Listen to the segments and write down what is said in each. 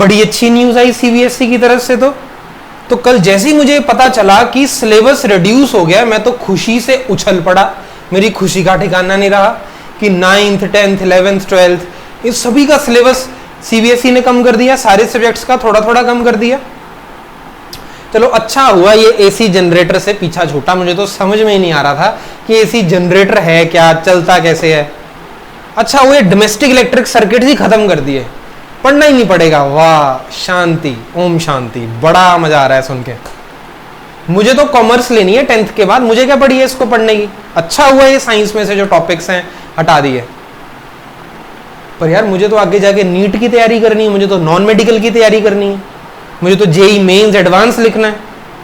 बड़ी अच्छी न्यूज आई सीबीएसई की तरफ से। तो कल जैसे ही मुझे पता चला कि सिलेबस रिड्यूस हो गया, मैं तो खुशी से उछल पड़ा। मेरी खुशी का ठिकाना नहीं रहा कि 9th 10th 11th 12th इस सभी का सिलेबस सीबीएसई ने कम कर दिया, सारे सब्जेक्ट्स का थोड़ा थोड़ा कम कर दिया। चलो अच्छा हुआ ये एसी जनरेटर से पीछा छूटा। मुझे तो समझ में ही नहीं आ रहा था कि एसी जनरेटर है क्या, चलता कैसे है। अच्छा हुआ डोमेस्टिक इलेक्ट्रिक सर्किट ही खत्म कर दिए, पढ़ना ही नहीं पड़ेगा। वाह शांति, ओम शांति, बड़ा मजा आ रहा है सुन के। मुझे तो कॉमर्स लेनी है 10th के बाद, मुझे क्या पड़ी है इसको पढ़ने की। अच्छा हुआ ये साइंस में से जो टॉपिक्स हैं हटा दिए। पर यार मुझे तो आगे जाके नीट की तैयारी करनी है, मुझे तो नॉन मेडिकल की तैयारी करनी है, मुझे तो जेई मेंस एडवांस लिखना है।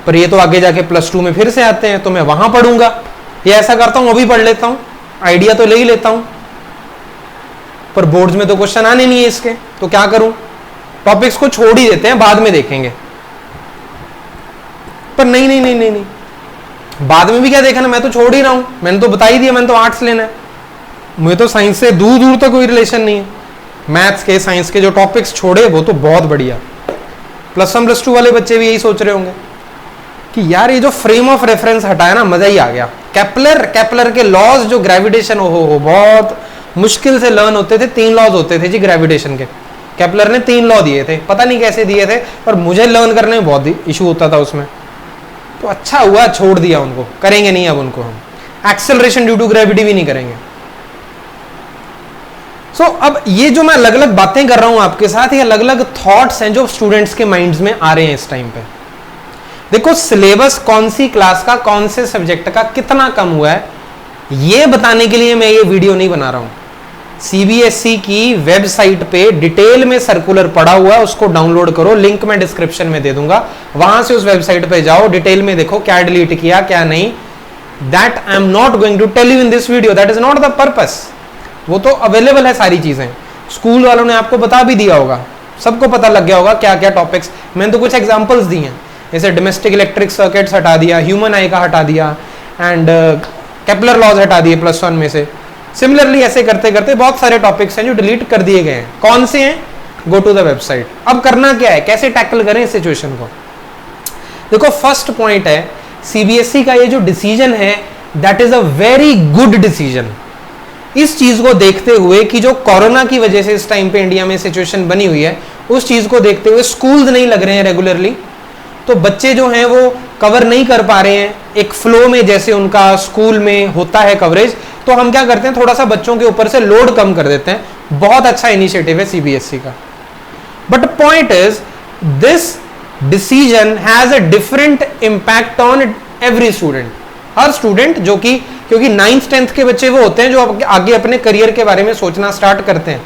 पर ये तो आगे जाके +2 में फिर से आते हैं, तो मैं वहां पढ़ूंगा। ये ऐसा करता हूं, अभी पढ़ लेता हूं, आइडिया तो ले ही लेता हूं, पर बोर्ड्स में तो क्वेश्चन आने नहीं है इसके, तो क्या करूं। टॉपिक्स को छोड़ ही देते हैं, बाद में देखेंगे। पर नहीं नहीं नहीं नहीं नहीं, बाद में भी क्या देखना, मैं तो छोड़ ही रहा हूं। मैंने तो बता ही दिया, मैंने तो आर्ट्स लेना है। मुझे तो साइंस से दूर दूर तक कोई रिलेशन नहीं है। मैथ्स के साइंस के जो टॉपिक्स छोड़े वो तो बहुत बढ़िया। +1 +2 वाले बच्चे भी यही सोच रहे होंगे कि यार ये जो फ्रेम ऑफ रेफरेंस हटाया ना, मजा ही आ गया। केपलर के लॉज जो ग्रेविटेशन, हो बहुत मुश्किल से लर्न होते थे। 3 लॉज होते थे जी ग्रेविटेशन के, केपलर ने 3 लॉ दिए थे, पता नहीं कैसे दिए थे, पर मुझे लर्न करने में बहुत इशू होता था उसमें। तो अच्छा हुआ छोड़ दिया उनको, करेंगे नहीं अब उनको हम। एक्सेलरेशन ड्यू टू ग्रेविटी भी नहीं करेंगे। अब ये जो मैं अलग अलग बातें कर रहा हूं आपके साथ, ये अलग अलग थॉट्स हैं जो स्टूडेंट्स के माइंड्स में आ रहे हैं इस टाइम पे। देखो सिलेबस कौन सी क्लास का, कौन से सब्जेक्ट का कितना कम हुआ है, ये बताने के लिए मैं ये वीडियो नहीं बना रहा हूं। सीबीएसई की वेबसाइट पे डिटेल में सर्कुलर पड़ा हुआ है, उसको डाउनलोड करो, लिंक मैं डिस्क्रिप्शन में दे दूंगा, वहां से उस वेबसाइट पे जाओ, डिटेल में देखो क्या डिलीट किया क्या नहीं। That I am not going to tell you in this video, that is not the purpose. वो तो अवेलेबल है सारी चीजें, स्कूल वालों ने आपको बता भी दिया होगा, सबको पता लग गया होगा क्या क्या टॉपिक्स। मैंने तो कुछ एग्जांपल्स दी हैं, जैसे डोमेस्टिक इलेक्ट्रिक सर्किट्स हटा दिया, ह्यूमन आई का हटा दिया, एंड केपलर लॉज हटा दिए +1 में से। सिमिलरली ऐसे करते करते बहुत सारे टॉपिक्स हैं जो डिलीट कर दिए गए हैं। कौन से हैं? Go to the website. अब करना क्या है, कैसे टैकल करें इस सिचुएशन को। देखो फर्स्ट पॉइंट है, सीबीएसई का ये जो डिसीजन है that is a very good decision. इस चीज को देखते हुए कि जो कोरोना की वजह से इस टाइम पे इंडिया में सिचुएशन बनी हुई है, उस चीज को देखते हुए स्कूल्स नहीं लग रहे हैं रेगुलरली, तो बच्चे जो हैं वो कवर नहीं कर पा रहे हैं एक फ्लो में जैसे उनका स्कूल में होता है कवरेज। तो हम क्या करते हैं, थोड़ा सा बच्चों के ऊपर से लोड कम कर देते हैं। बहुत अच्छा इनिशिएटिव है सीबीएसई का। But point is this decision has a different impact on every student. Her student जो कि, क्योंकि 9th 10th के बच्चे वो होते हैं जो आगे अपने करियर के बारे में सोचना स्टार्ट करते हैं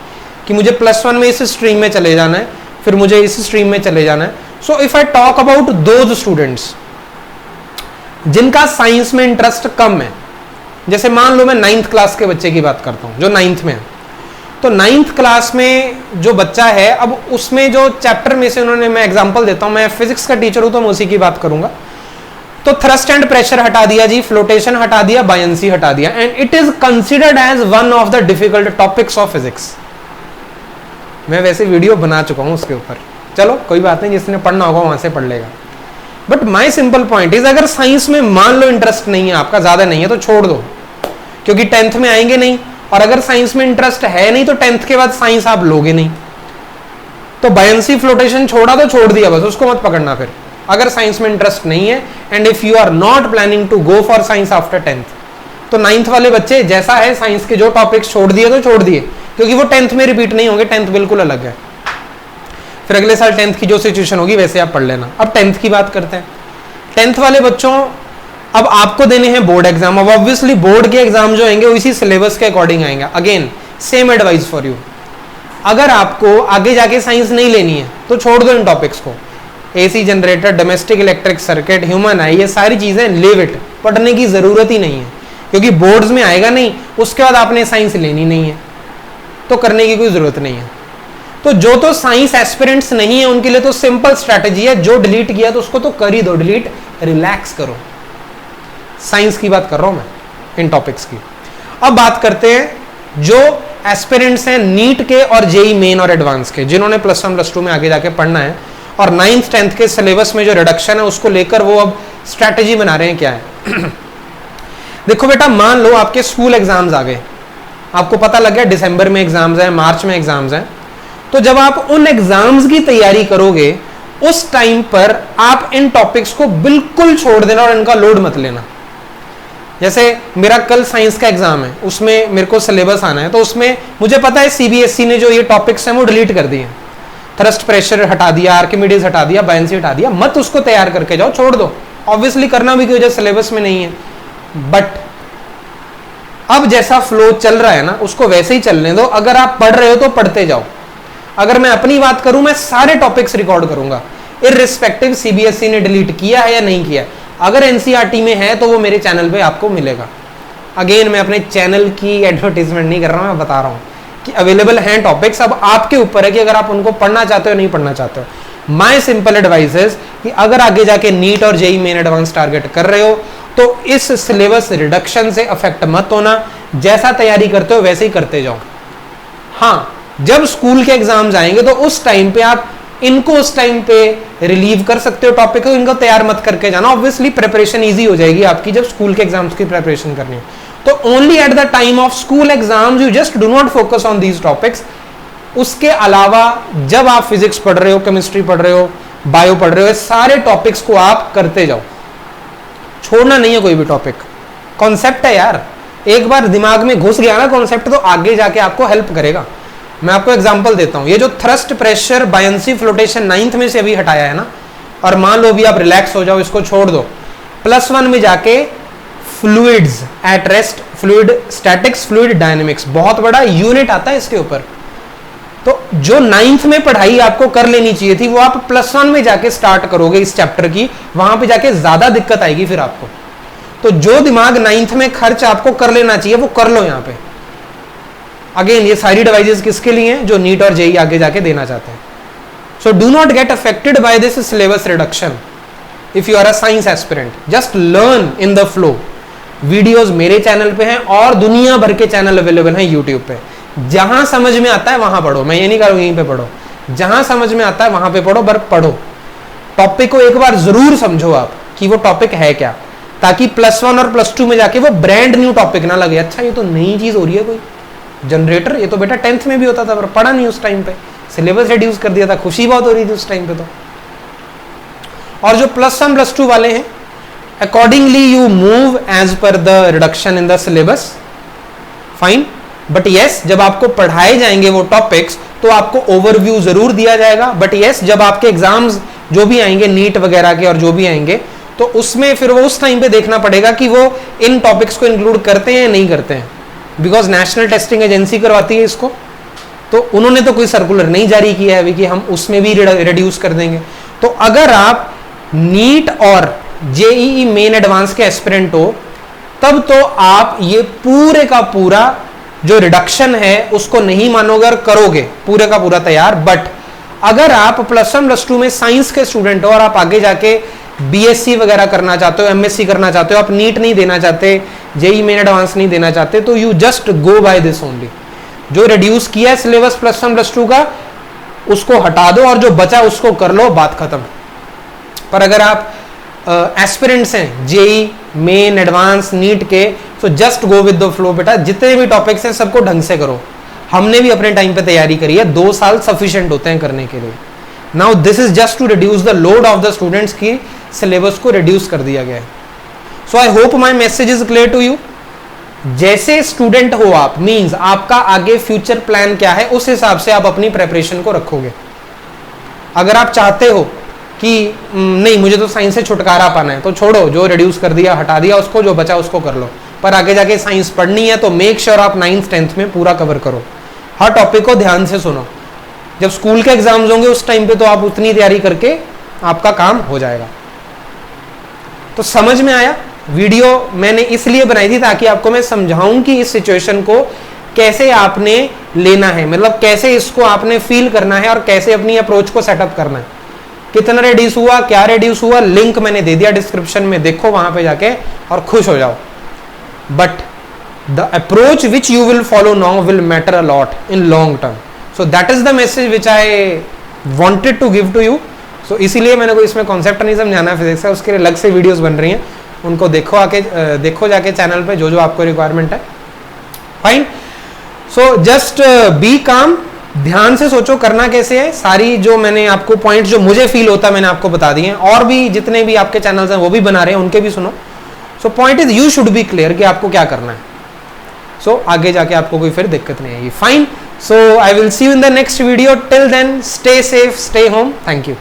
कि मुझे +1 में इस स्ट्रीम में चले जाना है, फिर मुझे इस स्ट्रीम में चले जाना है। So if I talk about those students जिनका साइंस में इंटरेस्ट कम है, जैसे मान लो मैं 9th क्लास के बच्चे की बात करता हूं जो 9th में है, तो 9th क्लास में जो बच्चा है, अब उसमें जो चैप्टर में से उन्होंने, मैं एग्जांपल देता हूं, मैं फिजिक्स का टीचर हूं तो मैं उसी की बात करूंगा। तो थ्रस्ट एंड प्रेशर हटा दिया जी, फ्लोटेशन हटा दिया, बायंसी हटा दिया, and it is considered as one of the difficult topics of physics. मैं वैसे वीडियो बना चुका हूं उसके ऊपर, चलो कोई बात नहीं, जिसने पढ़ना होगा वहां से पढ़ लेगा। But my simple point is, अगर साइंस में मान लो इंटरेस्ट नहीं है आपका, ज्यादा नहीं है, तो छोड़ दो, क्योंकि 10th में आएंगे नहीं। और अगर साइंस में इंटरेस्ट है नहीं तो 10th के बाद साइंस आप लोगे नहीं। तो बायंसी फ्लोटेशन छोड़ा तो छोड़ दिया, बस उसको मत पकड़ना फिर, अगर साइंस में इंटरेस्ट नहीं है। And if you are not planning to go for science after 10th, तो 9th वाले बच्चे जैसा है साइंस के जो टॉपिक्स छोड़ दिए तो छोड़ दिए, क्योंकि वो 10th में रिपीट नहीं होंगे, 10th बिल्कुल अलग है। फिर अगले साल 10th की जो सिचुएशन होगी वैसे आप पढ़ लेना। अब 10th की बात करते हैं। 10th वाले बच्चों, अब आपको देने हैं बोर्ड एग्जाम। अब ऑब्वियसली बोर्ड के एग्जाम जो आएंगे वो इसी सिलेबस के अकॉर्डिंग आएंगे। Again same advice for you, अगर आपको आगे जाके साइंस नहीं लेनी है तो छोड़ दो इन टॉपिक्स को। AC generator, domestic electric circuit, human आई, ये सारी चीजें लिव इट, पढ़ने की जरूरत ही नहीं है, क्योंकि बोर्ड्स में आएगा नहीं, उसके बाद आपने साइंस लेनी नहीं है, तो करने की कोई जरूरत नहीं है। तो जो तो साइंस एस्पिरेंट्स नहीं है उनके लिए तो सिंपल स्ट्रैटेजी है, जो डिलीट किया तो उसको तो कर ही दो डिलीट, रिलैक्स करो। साइंस की बात कर रहा हूं मैं इन टॉपिक्स की। अब बात करते हैं जो एस्पिरेंट्स हैं नीट के और जेई मेन और एडवांस के, जिन्होंने प्लस 1 प्लस 2 में आगे जाके पढ़ना है, और 9th 10th के सिलेबस में जो रिडक्शन है उसको लेकर वो अब स्ट्रैटेजी बना रहे हैं क्या है। देखो बेटा, मान लो आपके स्कूल एग्जाम्स आ गए, आपको पता लग गया दिसंबर में एग्जाम्स हैं, मार्च में एग्जाम्स हैं, तो जब आप उन एग्जाम्स की तैयारी करोगे उस टाइम पर आप इन टॉपिक्स को बिल्कुल छोड़ देना और इनका लोड मत लेना। जैसे मेरा कल साइंस का एग्जाम है, उसमें मेरे को सिलेबस आना है, तो उसमें मुझे पता है सीबीएसई ने जो ये टॉपिक्स हैं वो डिलीट कर दिए, थ्रस्ट प्रेशर हटा दिया, आर्किमिडीज हटा दिया, बायंसी हटा दिया, मत उसको तैयार करके जाओ, छोड़ दो। ऑब्वियसली करना भी क्यों जब सिलेबस में नहीं है, बट अब जैसा फ्लो चल रहा है ना उसको वैसे ही चलने दो। अगर आप पढ़ रहे हो तो पढ़ते जाओ। अगर मैं अपनी बात करूं, मैं सारे टॉपिक्स रिकॉर्ड करूंगा इररिस्पेक्टिव सीबीएसई ने डिलीट किया है या नहीं किया। अगर एनसीईआरटी में है तो वो मेरे चैनल पे आपको मिलेगा। अगेन मैं अपने चैनल की एडवर्टीजमेंट नहीं कर रहा हूं, मैं बता रहा हूं कि अवेलेबल हैं टॉपिक्स। अब आपके ऊपर है कि अगर आप उनको पढ़ना चाहते हो नहीं पढ़ना चाहते हो। माय सिंपल एडवाइस इज कि अगर आगे जाके नीट और जेई मेन एडवांस टारगेट कर रहे हो तो इस सिलेबस रिडक्शन से अफेक्ट मत होना, जैसा तैयारी करते हो वैसे ही करते जाओ। हाँ, जब स्कूल के एग्जाम्स आएंगे तो उस टाइम पे आप इनको उस टाइम पे रिलीव कर सकते हो टॉपिक को, इनको तैयार मत करके जाना। ऑब्वियसली प्रिपरेशन इजी हो जाएगी आपकी जब स्कूल के एग्जाम्स की प्रिपरेशन करनी है। तो only at the time of school exams you just do not focus on these topics. उसके अलावा जब आप फिजिक्स पढ़ रहे हो, केमिस्ट्री पढ़ रहे हो, बायो पढ़ रहे हो, सारे टॉपिक्स को आप करते जाओ, छोड़ना नहीं है कोई भी टॉपिक। कॉन्सेप्ट है यार, एक बार दिमाग में घुस गया ना कॉन्सेप्ट तो आगे जाके आपको हेल्प करेगा। मैं आपको एग्जांपल देता हूं, ये जो thrust pressure buoyancy flotation 9th में से अभी हटाया है ना, और मान लो अभी आप रिलैक्स हो जाओ, इसको छोड़ दो, +1 में जाके fluids at rest, fluid statics, fluid dynamics, बहुत बड़ा यूनिट आता है इसके ऊपर। तो जो 9th में पढ़ाई आपको कर लेनी चाहिए थी वो आप +1 में जाके स्टार्ट करोगे इस चैप्टर की, वहां पे जाके ज्यादा दिक्कत आएगी फिर आपको। तो जो दिमाग 9th में खर्च आपको कर लेना चाहिए वो कर लो यहाँ पे। अगेन ये सारी डिवाइसेस किसके लिए हैं? जो नीट और जेई आगे जाके देना चाहते हैं। So do not get affected by this syllabus reduction if you are a science aspirant, just learn in the flow. Videos मेरे चैनल पे हैं और दुनिया भर के चैनल अवेलेबल हैं यूट्यूब पे। जहां समझ में आता है वहां पढ़ो, मैं ये नहीं करूँ यहीं पे पढ़ो, जहां समझ में आता है वहां पे पढ़ो, पर पढ़ो। टॉपिक को एक बार जरूर समझो आप कि वो टॉपिक है क्या, ताकि +1 और +2 में जाके वो ब्रांड न्यू टॉपिक ना लगे, अच्छा ये तो नई चीज हो रही है कोई जनरेटर, ये तो बेटा 10th में भी होता था पर पढ़ा नहीं उस टाइम पे, सिलेबस रिड्यूस कर दिया था, खुशी बहुत हो रही थी उस टाइम पे। तो और जो +1 +2 वाले हैं, accordingly you move as per the reduction in the syllabus, fine. But yes, जब आपको पढ़ाए जाएंगे वो टॉपिक्स तो आपको ओवरव्यू जरूर दिया जाएगा। बट यस, जब आपके एग्जाम्स जो भी आएंगे नीट वगैरह के और जो भी आएंगे तो उसमें फिर वो उस टाइम पे देखना पड़ेगा कि वो इन टॉपिक्स को इंक्लूड करते हैं या नहीं करते हैं, बिकॉज नेशनल टेस्टिंग एजेंसी करवाती है इसको। तो उन्होंने तो कोई सर्कुलर नहीं जारी किया है अभी कि हम उसमें भी रिड्यूस कर देंगे। तो अगर आप नीट और जेईई मेन एडवांस के एस्पिरेंट हो तब तो आप ये पूरे का पूरा जो रिडक्शन है उसको नहीं मानोगे और करोगे पूरे का पूरा तैयार। बट अगर आप +1 +2 में साइंस के स्टूडेंट हो और आप आगे जाके बीएससी वगैरह करना चाहते हो, एमएससी करना चाहते हो, आप नीट नहीं देना चाहते, जेई मेन एडवांस नहीं देना चाहते, तो you just go by this only. जो रिड्यूस किया है सिलेबस +1 +2 का उसको हटा दो और जो बचा उसको कर लो, बात खत्म। पर अगर आप एस्पिरेंट्स हैं जेई मेन एडवांस नीट के, तो just go with the flow बेटा। जितने भी टॉपिक्स हैं सबको ढंग से करो। हमने भी अपने टाइम पे तैयारी करी है, 2 साल सफिशिएंट होते हैं करने के लिए। Now this is just to reduce the load of the students की सिलेबस को रिड्यूस कर दिया गया है। So I hope my message is clear to you. जैसे स्टूडेंट हो आप, मीन्स आपका आगे फ्यूचर प्लान क्या है, उस हिसाब से आप अपनी प्रेपरेशन को रखोगे। अगर आप चाहते हो कि नहीं मुझे तो साइंस से छुटकारा पाना है, तो छोड़ो, जो रिड्यूस कर दिया हटा दिया उसको, जो बचा उसको कर लो। पर आगे जाके साइंस पढ़नी है तो मेक श्योर आप 9th 10th में पूरा कवर करो, हर टॉपिक को ध्यान से सुनो। जब स्कूल के एग्जाम्स होंगे उस टाइम पे तो आप उतनी तैयारी करके आपका काम हो जाएगा। तो समझ में आया? वीडियो मैंने इसलिए बनाई थी ताकि आपको मैं समझाऊं कि इस सिचुएशन को कैसे आपने लेना है, मतलब कैसे इसको आपने फील करना है और कैसे अपनी अप्रोच को सेटअप करना है। कितना रिड्यूस हुआ, क्या रिड्यूस हुआ, लिंक मैंने दे दिया डिस्क्रिप्शन में, देखो वहां पे जाके और खुश हो जाओ। But the approach which you will follow now will matter a lot in long term. So that is the message which I wanted to give to you. So इसीलिए मैंने को इसमें कॉन्सेप्ट नहीं समझाना फिजिक्स का, उसके लिए अलग से वीडियोस बन रही हैं, उनको देखो जाके चैनल पे जो आपको रिक्वायरमेंट है. फाइन. सो जस्ट बी काम, ध्यान से सोचो करना कैसे है. सारी जो मैंने आपको पॉइंट जो मुझे फील होता मैंने आपको बता दिए हैं, और भी जितने भी आपके चैनल्स हैं वो भी बना रहे हैं, उनके भी सुनो. So point is you should be clear कि आपको क्या करना है. सो आगे जाके आपको कोई फिर दिक्कत नहीं आएगी. Fine. So I will see you in the next video. Till then stay safe, stay home. Thank you.